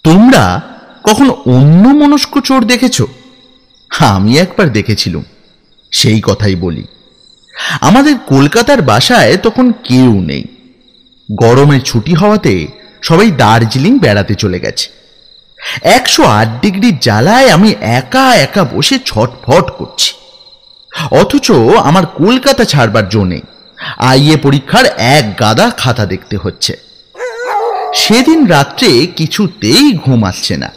তোমরা কখনো অন্য মনস্ক চোর দেখেছ? আমি একবার দেখেছিলাম। সেই কথাই বলি। আমাদের কলকাতার বাসায় তখন কেউ নেই। গরমের ছুটি হওয়াতে সবাই দার্জিলিং বেড়াতে চলে গেছে। 108 ডিগ্রি জ্বালায় আমি একা একা বসে ছটফট করছি। অথচ আমার কলকাতা ছাড়বার জন্য আইএ পরীক্ষার এক গাদা খাতা দেখতে হচ্ছে। সেদিন রাত্রে কিছুতেই ঘুম আসছে না।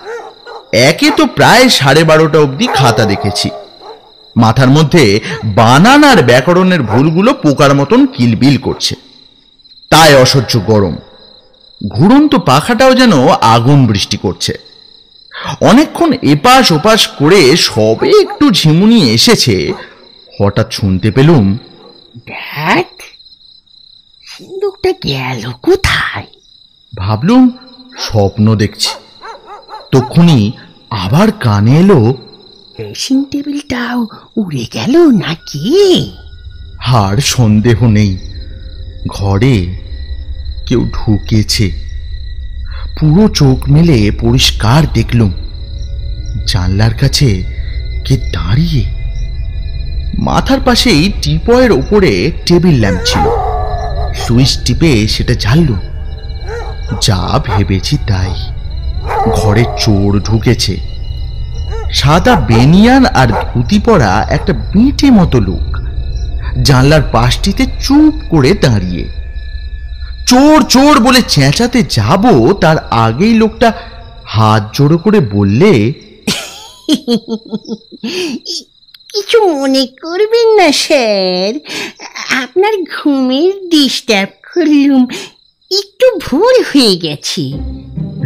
একে তো প্রায় 12:30 অবধি খাতা দেখেছি। মাথার মধ্যে বানান আর ব্যাকরণের ভুলগুলো পোকার মতন কিলবিল করছে। তাই অসহ্য গরম। ঘুরন্ত পাখাটাও যেন আগুন বৃষ্টি করছে। অনেকক্ষণ এপাশ ওপাশ করে সবে একটু ঝিমুনি এসেছে, হঠাৎ শুনতে পেলুম, দেখ সিন্দুকটা গেল কোথায়। ভাবলুম স্বপ্ন দেখছি। তখনই আবার কানে এলো, ড্রেসিং টেবিলটাও উড়ে গেল নাকি? আর সন্দেহ নেই, ঘরে কেউ ঢুকেছে। পুরো চোখ মেলে পরিষ্কার দেখলুম জানলার কাছে কে দাঁড়িয়ে। মাথার পাশেই টিপয়ের ওপরে টেবিল ল্যাম্প ছিল। সুইচ টিপে সেটা জ্বাললুম। যা ভেবেছি তাই, ঘরে চোর ঢুকেছে। সাদা বেনিয়ান আর ধুতি পরা একটা বিঁটে মতো লোক জানলার পাশটিতে চুপ করে দাঁড়িয়ে। চোর চোর বলে চেঁচাতে যাব তার আগেই লোকটা হাত জোড়ো করে বললে, কিছু মনে করবেন না স্যার, আপনার ঘুমের ডিস্টার্ব করলুম, একটু ভুল হয়ে গেছে।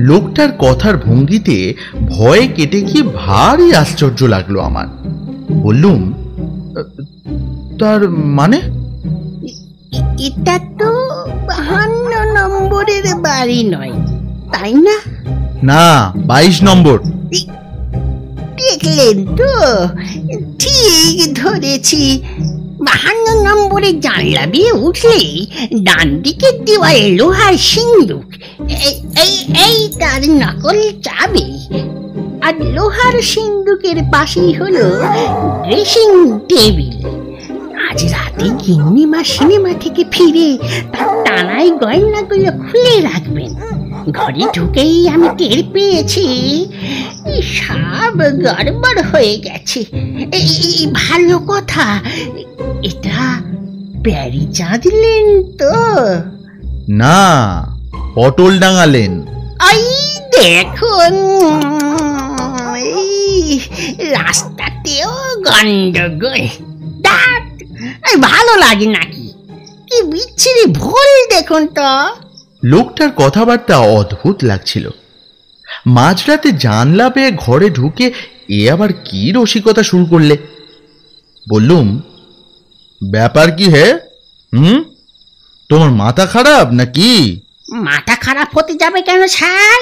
লোকটার কথার ভঙ্গিতে ভয় কেটে গিয়ে ভারী আশ্চর্য লাগলো আমার। বললুম, তার মানে? এটা তো 52 নম্বরের বাড়ি নয়, তাই না? না, 22 নম্বর। দেখলেন তো, ঠিক ধরেছি। 52 নম্বরে জানলা দিয়ে উঠলেই ডান দিকের দেওয়ালে লোহার সিন্দুক, এই তার নকল চাবি। আর লোহার সিন্দুকের পাশেই হলো ড্রেসিং টেবিল। আজ রাতে গিন্নিমা সিনেমা থেকে ফিরে তার টানায় গয়নাগুলো খুলে রাখবেন। ঘরে ঢুকেই আমি টের পেয়েছি সব গড়বড় হয়ে গেছে। ভালো কথা, এটা প্যারি চাঁদলেন তো? না, পটল ডাঙালেন। এই দেখুন, রাস্তাতেও গন্ডগোল। ভালো লাগে নাকি? কি বিচ্ছিরি ভুল দেখুন তো। লোকটার কথাবার্তা অদ্ভুত লাগছিল। মাঝরাতে জানলা পেয়ে ঘরে ঢুকে এ আবার কি রসিকতা শুরু করলে। বললুম, ব্যাপার কি হে? তোমার মাথা খারাপ নাকি? মাথা খারাপ হতে যাবে কেন স্যার?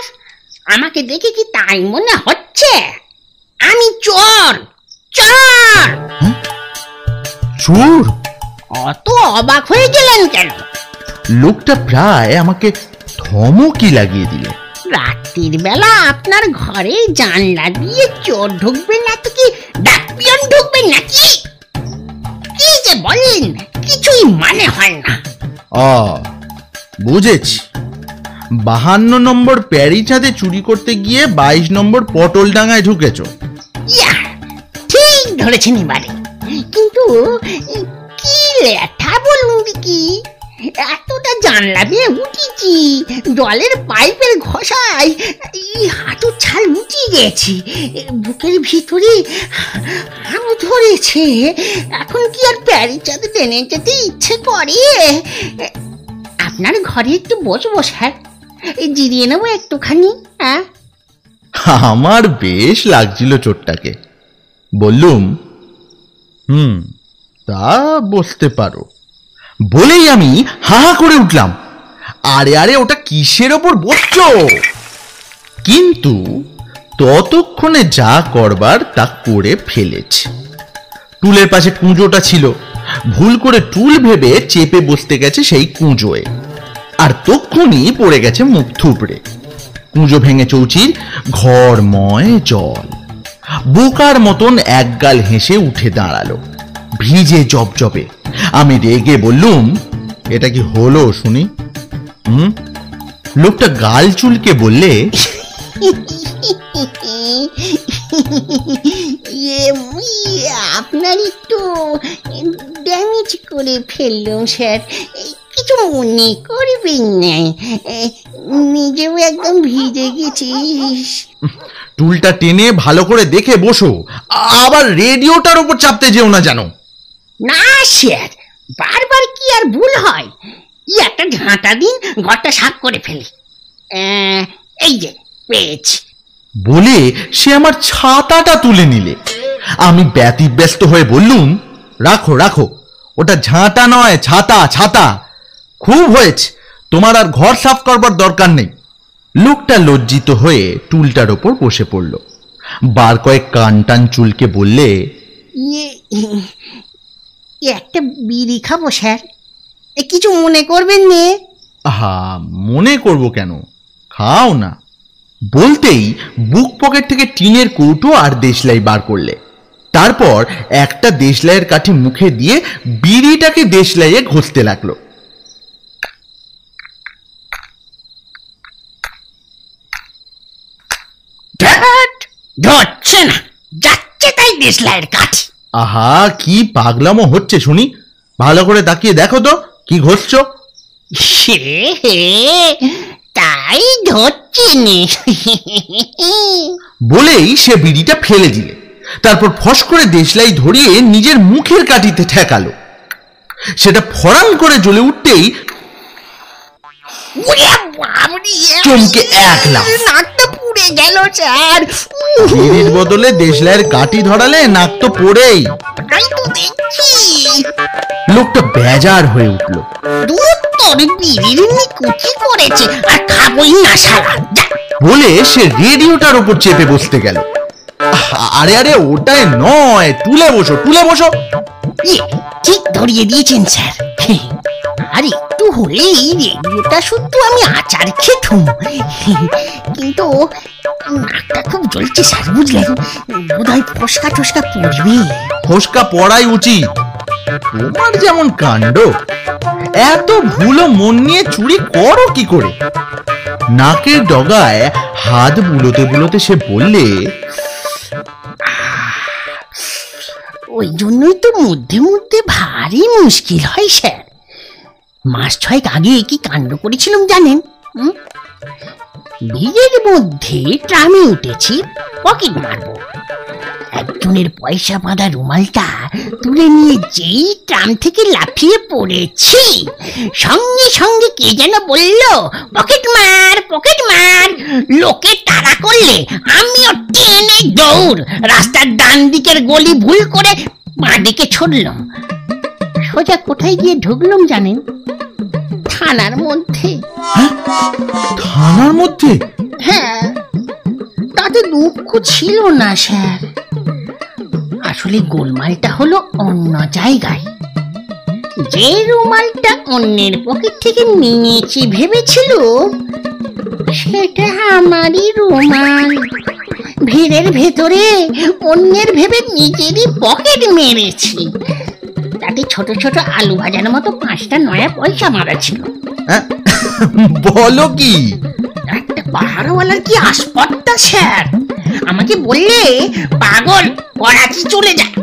আমাকে দেখে কি তাই মনে হচ্ছে? আমি চোর। চোর? চোর? অত অবাক হয়ে গেলেন কেন? লোকটা প্রায় আমাকে ধমকি লাগিয়ে দিল। রাত্রির বেলা আপনার ঘরে জানলা দিয়ে চোর ঢুকবে না তো কি ডাকপিয়ন ঢুকবে নাকি? কি যে বলেন, কিছুই মানে হয় না। বুঝেছি। 52 নম্বর প্যারি চাঁদে চুরি করতে গিয়ে 22 নম্বর পটল ডাঙায় ঢুকেছ। ঠিক ধরেছেন এবারে। কিন্তু কি লেঠা বলুন কি, এতটা জানলা দিয়ে উঠেছি, জলের পাইপের ঘষায় হাঁটু ছাল উঠে গেছে, বুকের ভিতরে হাম ধরেছে। এখন কি আর প্যারি চাঁদে টেনে যেতে ইচ্ছে করে? আপনার ঘরে একটু বসবো স্যার, জিরিয়ে নেবো একটুখানি। আমার বেশ লাগছিল চোরটাকে। বললুম, তা বসতে পারো। বলেই আমি হা হা করে উঠলাম, আরে আরে ওটা কিসের ওপর বসছো? কিন্তু ততক্ষণে যা করবার তা করে ফেলেছে। টুলের পাশে কুঁজোটা ছিল, ভুল করে টুল ভেবে চেপে বসতে গেছে সেই কুঁজোয়, আর তক্ষুনি পড়ে গেছে মুখ থুবড়ে। কুঁজো ভেঙে চৌচির ঘরময় জল। বোকার মতন একগাল হেসে উঠে দাঁড়ালো, ভিজে জবজবে। আমি রেগে বললুম, এটা কি হলো শুনি? লোকটা গাল চুলকে বললে, আপনার একটু ড্যামেজ করে ফেললাম স্যার, কিছু মনে করবেন না, নিজেও একদম ভিজে গেছি। টুলটা টেনে ভালো করে দেখে বসো, আবার রেডিওটার উপর চাপতে যেও না জানো। না স্যার, বারবার কি আর ভুল হয়? একটা ঝাঁটা দিন, ঘরটা সাফ করে ফেলি। এই যে পেয়েছি। বলে সে আমার ছাতাটা তুলে নিলে। আমি ব্যতিব্যস্ত হয়ে বললুম, রাখো রাখো, ওটা ঝাঁটা নয়, ছাতা ছাতা। খুব হয়েছে, তোমার আর ঘর সাফ করবার দরকার নেই। লোকটা লজ্জিত হয়ে টুলটার ওপর বসে পড়ল। বার কয়েক কান টান চুলকে বললে, একটা বিড়ি খাবো স্যার, কিছু মনে করবেন না? আহা, মনে করব কেন, খাও না। বলতেই বুক পকেট থেকে টিনের কৌটো আর দেশলাই বার করলে। তারপর একটা দেশলাইয়ের কাঠি মুখে দিয়ে বিড়িটাকে দেশলাইয়ে ঘষতে লাগলো। ধরছে না, যাচ্ছে তাই দেশলাইয়ের কাঠি। আহা, কি পাগলামো হচ্ছে শুনি, ভালো করে তাকিয়ে দেখো তো কি ঘষছো। সে তাই ধরছে নে। বলেই সে বিড়িটা ফেলে দিলে। তারপর ফস করে দেশলাই ধরিয়ে নিজের মুখের কাঠিতে ঠেকালো। সেটা ফড়াং করে জ্বলে উঠতেই চমকে এক লাফ। নাকটা পুড়ে গেল স্যার। বিড়ির বদলে দেশলাইয়ের কাঠি ধরালে নাক তো পড়েই। তাই তো দেখছি। লোকটা বেজার হয়ে উঠল। দূর তোর বিড়ির নিকুচি করেছে, আর খাবই না শালা। বলে সে রেডিওটার উপর চেপে বসতে গেল। আরে আরে, ওটাই নয়, তুলে বসো তুলে বসো। ঠিক ধরিয়ে দিয়েছেন স্যার। আর একটু হলেই রেডিওটা শুধু আমি আচার খেতুম, কিন্তু নাকটা খুব জ্বলছে স্যার, বুঝলেন? বোধহয় ফসকা টসকা পড়বে। ফসকা পড়াই উচিত। তোমার যেমন কাণ্ড, এত ভুলো মন নিয়ে চুরি করো কি করে? নাকের ডগায় হাত বুলোতে বুলোতে সে বললে, ওই জন্যই তো মধ্যে মধ্যে ভারী মুশকিল হয় স্যার। মাস 6 আগে কি কাণ্ড করেছিলাম জানেন? ভিড়ের মধ্যে ট্রামে উঠেছি, পকেট মারবো। একজনের পয়সা বাঁধা রুমালটা তুলে নিয়ে যেই ট্রাম থেকে লাফিয়ে পড়েছি, সঙ্গে সঙ্গে কে যেন বলল, পকেট মার পকেট মার। লোকে তাড়া করলে আমিও টেনে দৌড়, রাস্তার ডান দিকের গলি ভুল করে বাঁ দিকে ছুটলাম। সোজা কোথায় গিয়ে ঢুকলাম জানেন? থানার মধ্যে। থানার মধ্যে? হ্যাঁ, তাতে দুঃখ ছিল না স্যার। আসলে গোলমালটা হলো অন্য জায়গায়। যে রুমালটা অন্যের পকেট থেকে নিয়েছি ভেবেছিল, সেটা আমারই রুমাল। ভিড়ের ভেতরে অন্যের ভেবে নিজেরই পকেট মেরেছি। তাতে ছোট ছোট আলু ভাজার মতো 5টা নয়া পয়সা মারা ছিল। বলো কি? একটা পাহাড়ওয়ালার কি আসপত্তা স্যার, আমাকে বললে, পাগল, করাচি চলে যায়।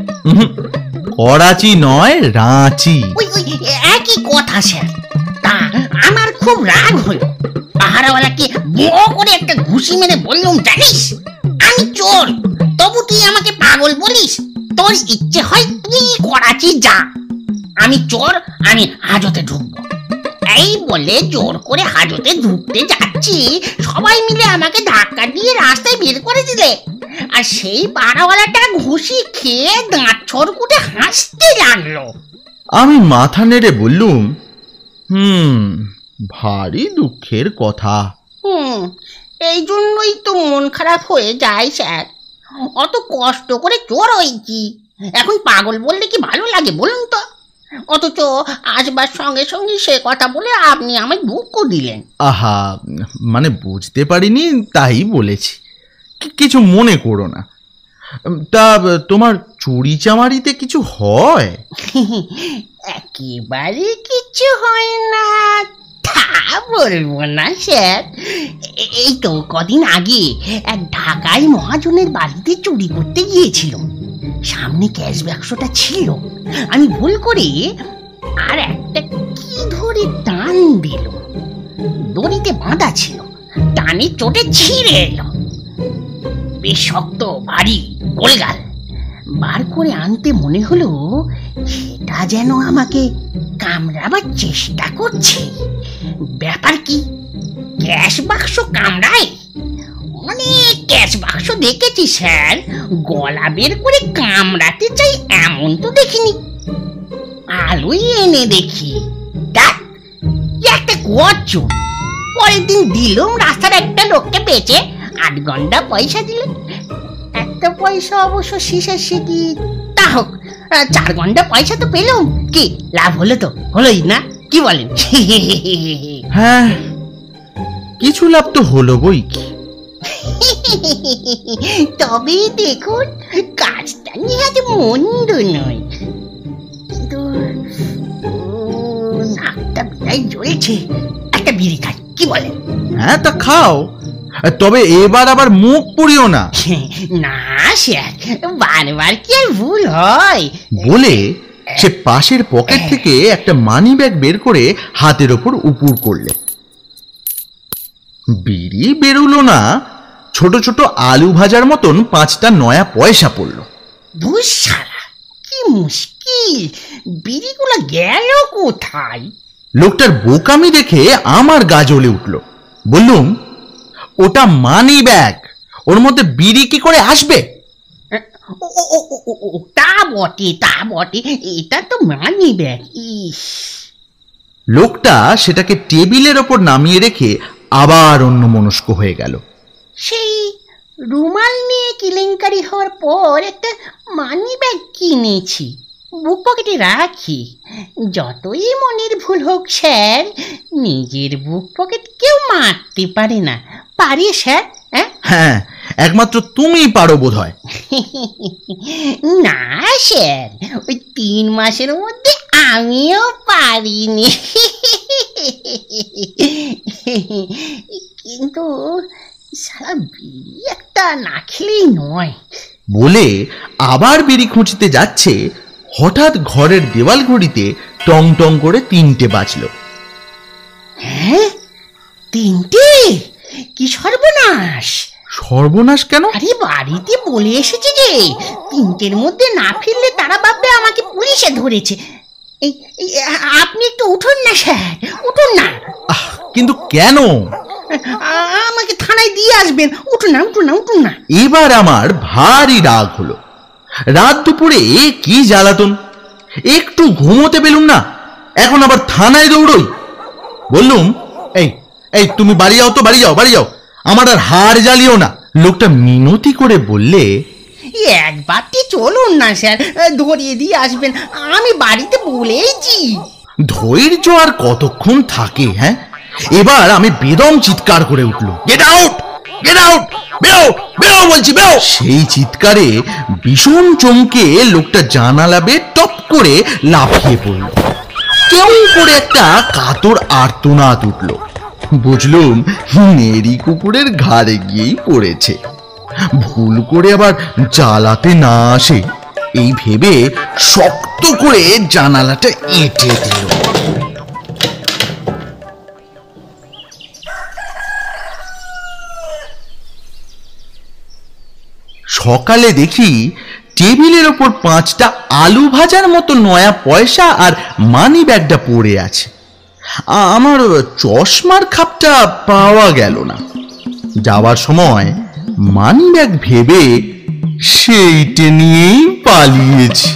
করাচি নয়, রাঁচি। ওই একই কথা স্যার। তা আমার খুব রাগ হলো। পাহাড়ওয়ালাকে বড় করে একটা ঘুষি মেরে বললাম, জানিস আমি চোর, তবু তুই আমাকে পাগল বলিস? তোর ইচ্ছে হয় তুই করাচি যা, আমি চোর, আমি হাজতে ঢুকবো। এই বলে জোর করে হাজতে ঢুকতে যাচ্ছি, সবাই মিলে আমাকে ধাক্কা দিয়ে রাস্তায় বের করে দিলে। আর সেই পাড়াওয়ালাটা ঘুষি খেয়ে দাঁত ছড়কুটে হাসতে লাগলো। আমি মাথা নেড়ে বললুম, ভারী দুঃখের কথা। এই জন্যই তো মন খারাপ হয়ে যায় স্যার। অত কষ্ট করে চোর হয়েছি, এখন পাগল বললে কি ভালো লাগে বলুন তো? অথচ আসবার সঙ্গে সঙ্গে সে কথা বলে আপনি আমায় দুঃখ দিলেন। আহা, মানে বুঝতে পারিনি তাই বলেছি, কিছু মনে করো না। তা তোমার চুরি চামারিতে কিছু হয়? একেবারে কিছু হয় না তা বলবো না স্যার। এই তো কদিন আগে এক ঢাকায় মহাজনের বাড়িতে চুরি করতে গিয়েছিল। সামনে ক্যাশ বাক্সটা ছিল, আমি ভুল করে আর একটা কি ধরে টান দিল। দড়িতে বাঁধা ছিল, টানে চোটে ছিঁড়ে এলো। বেশ শক্ত ভারী গোলগাল। বার করে আনতে মনে হলো সেটা যেন আমাকে কামড়াবার চেষ্টা করছে। ব্যাপার কি, ক্যাশ বাক্স কামড়ায়? অনেক ক্যাশ বাক্স দেখেছি স্যার, গলা বের করে কামড়াতে চাই এমন তো দেখিনি। আলোই এনে দেখি একটা গর্জন। পরের দিন দিলুম রাস্তার একটা লোককে বেচে 8 ঘন্টা পয়সা দিলেন। একটা পয়সা অবশ্য শীষের সিটি, তা হোক 4 ঘন্টা পয়সা তো পেলাম। কি লাভ হলো? তো হলোই না, কি বলেন? হ্যাঁ, কিছু লাভ তো হলো বই কি। তবে দেখুন, কাজটা নিয়ে আজ মন্দ নয়, কিন্তু নাকটা বিদায় জ্বলছে। একটা বিড়ি খাই, কি বলেন? হ্যাঁ, তা খাও, তবে এবার আবার মুখ পুড়িও না। না স্যার, বারবার কি আর ভুল হয়? বলে সে পাশের পকেট থেকে একটা মানি ব্যাগ বের করে হাতের ওপর উপুর করলে। বিড়ি বেরোলো না, ছোট ছোট আলু ভাজার মতন 5টা নয়া পয়সা পড়লো। দুঃসারা, কি মুশকিল, বিড়িগুলো গেল কোথায়? লোকটার বোকামি দেখে আমার গা জ্বলে উঠল। বললুম, ওটা মানি ব্যাগ, ওর মধ্যে বিড়ি কি করে আসবে? তা বটে, তা বটে, এটা তো মানি ব্যাগ। ইস! লোকটা সেটাকে টেবিলের ওপর নামিয়ে রেখে আবার অন্যমনস্ক হয়ে গেল। সেই রুমাল নিয়ে কেলেঙ্কারি হওয়ার পর একটা মানি ব্যাগ কিনেছি, বুক পকেটে রাখি। যতই মনের ভুল হোক স্যার, নিজের বুক পকেট কেউ মারতে পারে না, পারে স্যার? হ্যাঁ, একমাত্র তুমি পারো বোধ হয়। না স্যার, ওই 3 মাসের মধ্যে আমিও পারিনি। কিন্তু সারা বিড়ি একটা না খেলেই নয়। বলে আবার বিড়ি খুঁজতে যাচ্ছে, হঠাৎ ঘরের দেওয়াল ঘড়িতে টং টং করে 3টে বাজলো। হ্যাঁ, 3টে? কি সর্বনাশ! সর্বনাশ কেন? আরে বাড়িতে বলে এসেছে যে 3টের মধ্যে না ফিরলে তারা ভাববে আমাকে পুলিশে ধরেছে। আপনি একটু উঠুন না স্যার, উঠুন না। কিন্তু কেন? আমাকে থানায় দিয়ে আসবেন, উঠুন না, উঠুন না, উঠুন না। এবার আমার ভারী রাগ হলো। রাত দুপুরে কি জ্বালাতন, একটু ঘুমোতে পেলুম না, এখন আবার থানায় দৌড়ই। বললুম, এই তুমি বাড়ি যাও তো, বাড়ি যাও, বাড়ি যাও, আমার আর হাড় জ্বালিও না। লোকটা মিনতি করে বললে, একবারটি চলুন না স্যার, ধরিয়ে দিয়ে আসবেন, আমি বাড়িতে বলেইছি। ধৈর্য আর কতক্ষণ থাকে? হ্যাঁ, এবার আমি বেদম চিৎকার করে উঠলো, গেট আউট, গেট আউট, বেরো, বেরো বলছি, বেরো। সেই চিৎকারে ভীষণ চমকে লোকটা জানালা বেয়ে টপ করে লাফিয়ে পড়ল। কেউ করে একটা কাতর আর্তনাদ উঠল। বুঝলুম নেড়ি কুকুরের ঘাড়ে গিয়েই পড়েছে। ভুল করে আবার জ্বালাতে না আসে এই ভেবে শক্ত করে জানালাটা এঁটে দিল। সকালে দেখি টেবিলের ওপর 5টা আলু ভাজার মতো নয়া পয়সা আর মানি ব্যাগটা পড়ে আছে। আমার চশমার খাপটা পাওয়া গেল না। যাওয়ার সময় মানি ব্যাগ ভেবে সেইটে নিয়েই পালিয়েছি।